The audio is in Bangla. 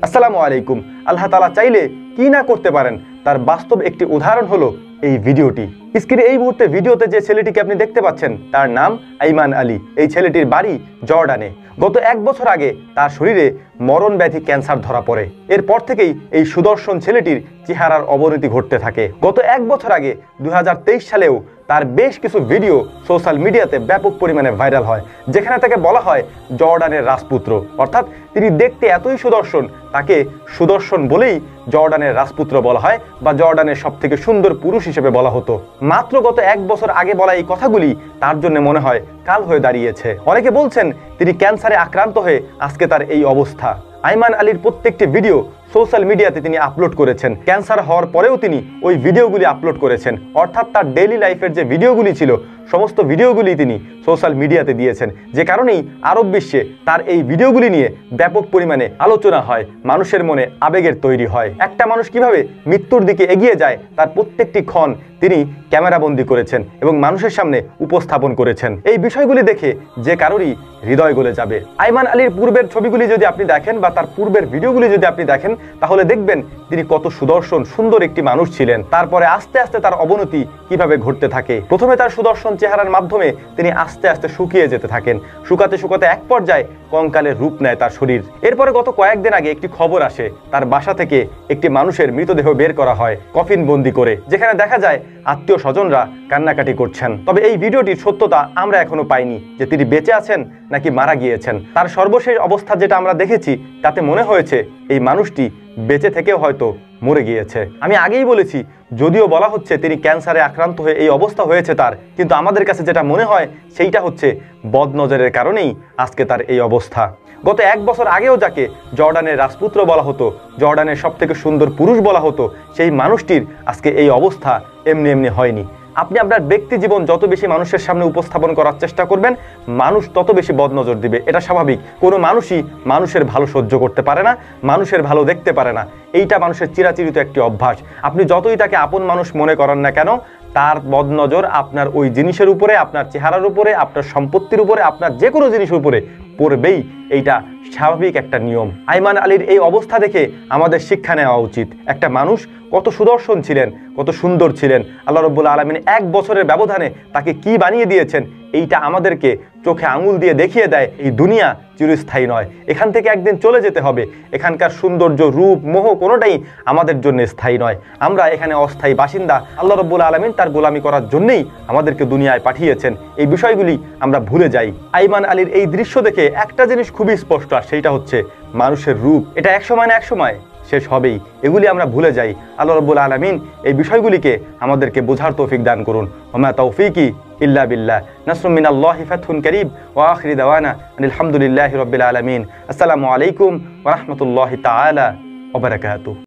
আসসালামু আলাইকুম। আল্লাহ তাআলা চাইলে কি না করতে পারেন তার বাস্তব একটি উদাহরণ হলো এই ভিডিওটি। স্ক্রিনে এই মুহূর্তে ভিডিওতে যে ছেলেটিকে আপনি দেখতে পাচ্ছেন তার নাম আইমান আলী। এই ছেলেটির বাড়ি জর্ডানে। গত 1 বছর আগে তার শরীরে মরণ ব্যাধি ক্যান্সার ধরা পড়ে। এরপর থেকেই এই সুদর্শন ছেলেটির চেহারার অবনতি ঘটতে থাকে। গত 1 বছর আগে 2023 সালেও তার বেশ কিছু ভিডিও সোশ্যাল মিডিয়াতে ব্যাপক পরিমাণে ভাইরাল হয়, যেখানে তাকে বলা হয় জর্ডানের রাজপুত্র। অর্থাৎ তিনি দেখতে এতই সুদর্শন, তাকে সুদর্শন বলেই জর্ডানের রাজপুত্র বলা হয় বা জর্ডানের সবথেকে সুন্দর পুরুষ হিসেবে বলা হতো। মাত্র গত 1 বছর আগে বলা এই কথাগুলি তার জন্য মনে হয় কাল হয়ে দাঁড়িয়েছে। অনেকে বলছেন তিনি ক্যান্সারে আক্রান্ত হয়ে আজকে তার এই অবস্থা। আইমান আলীর প্রত্যেকটি ভিডিও সোশ্যাল মিডিয়াতে তিনি আপলোড করেছেন। ক্যান্সার হওয়ার পরেও তিনি ওই ভিডিওগুলি আপলোড করেছেন। অর্থাৎ তার ডেইলি লাইফের যে ভিডিওগুলি ছিল সমস্ত ভিডিওগুলি তিনি সোশ্যাল মিডিয়াতে দিয়েছেন, যে কারণেই আরব বিশ্বে তার এই ভিডিওগুলি নিয়ে ব্যাপক পরিমাণে আলোচনা হয়, মানুষের মনে আবেগের তৈরি হয়। একটা মানুষ কিভাবে মৃত্যুর দিকে এগিয়ে যায় তার প্রত্যেকটি ক্ষণ তিনি ক্যামেরাবন্দি করেছেন এবং মানুষের সামনে উপস্থাপন করেছেন। এই বিষয়গুলি দেখে যে কারোরই হৃদয় গলে যাবে। আইমান আলীর পূর্বের ছবিগুলি যদি আপনি দেখেন বা তার পূর্বের ভিডিওগুলি যদি আপনি দেখেন তাহলে দেখবেন তিনি কত সুদর্শন সুন্দর একটি মানুষ ছিলেন। তারপরে আস্তে আস্তে তার অবনতি কিভাবে ঘটতে থাকে। প্রথমে তার সুদর্শন চেহারার মাধ্যমে তিনি আস্তে আস্তে শুকিয়ে যেতে থাকেন। শুকাতে শুকাতে এক পর্যায়ে কঙ্কালের রূপ নেয় তার শরীর। এরপরে গত কয়েকদিন আগে একটি খবর আসে, তার বাসা থেকে একটি মানুষের মৃতদেহ বের করা হয় কফিন বন্দি করে, যেখানে দেখা যায় আত্মীয় স্বজনরা কান্নাকাটি করছেন। তবে এই ভিডিওটির সত্যতা আমরা এখনো পাইনি যে তিনি বেঁচে আছেন নাকি মারা গিয়েছেন। তার সর্বশেষ অবস্থা যেটা আমরা দেখেছি তাতে মনে হয়েছে এই মানুষটি বেঁচে থেকেও হয়তো মরে গিয়েছে। আমি আগেই বলেছি, যদিও বলা হচ্ছে তিনি ক্যান্সারে আক্রান্ত হয়ে এই অবস্থা হয়েছে তার, কিন্তু আমাদের কাছে যেটা মনে হয় সেইটা হচ্ছে বদনজরের কারণেই আজকে তার এই অবস্থা। গত 1 বছর আগেও যাকে জর্ডানের রাজপুত্র বলা হতো, জর্ডানের সবথেকে সুন্দর পুরুষ বলা হতো, সেই মানুষটির আজকে এই অবস্থা এমনি এমনি হয়নি। আপনি আপনার ব্যক্তি জীবন যত বেশি মানুষের সামনে উপস্থাপন করার চেষ্টা করবেন, মানুষ তত বেশি বদনজর দিবে। এটা স্বাভাবিক। কোনো মানুষই মানুষের ভালো সহ্য করতে পারে না, মানুষের ভালো দেখতে পারে না। এইটা মানুষের চিরাচরিত একটি অভ্যাস। আপনি যতই তাকে আপন মানুষ মনে করেন না কেন, তার বদনজর আপনার ওই জিনিসের উপরে, আপনার চেহারার উপরে, আপনার সম্পত্তির উপরে, আপনার যে কোনো জিনিসের উপরে পড়বেই। এইটা স্বাভাবিক একটা নিয়ম। আইমান আলীর এই অবস্থা দেখে আমাদের শিক্ষা নেওয়া উচিত। একটা মানুষ কত সুদর্শন ছিলেন, কত সুন্দর ছিলেন, আল্লাহ রাব্বুল আলামিন 1 বছরের ব্যবধানে তাকে কি বানিয়ে দিয়েছেন, এইটা আমাদেরকে চোখে আঙুল দিয়ে দেখিয়ে দেয় এই দুনিয়া চিরস্থায়ী নয়। এখান থেকে একদিন চলে যেতে হবে। এখানকার সৌন্দর্য, রূপ, মোহ কোনোটাই আমাদের জন্য স্থায়ী নয়। আমরা এখানে অস্থায়ী বাসিন্দা। আল্লাহ রাব্বুল আলামিন তার গোলামি করার জন্যই আমাদেরকে দুনিয়ায় পাঠিয়েছেন। এই বিষয়গুলি আমরা ভুলে যাই। আইমান আলীর এই দৃশ্য দেখে একটা জিনিস খুবই স্পষ্ট, আর সেইটা হচ্ছে মানুষের রূপ এটা এক সময় না এক সময় শেষ হবেই। এগুলি আমরা ভুলে যাই। আল্লাহ রাব্বুল আলামিন এই বিষয়গুলিকে আমাদেরকে বোঝার তৌফিক দান করুন। ওমা তৌফিকি ইল্লা বিল্লাহ। নাসরুম মিনাল্লাহি ফাতহুন কারীব ওয়া আখিরু দাওয়ানা আলহামদুলিল্লাহি রাব্বিল আলামিন। আসসালামু আলাইকুম ওয়া রাহমাতুল্লাহি তাআলা ওয়া বারাকাতুহু।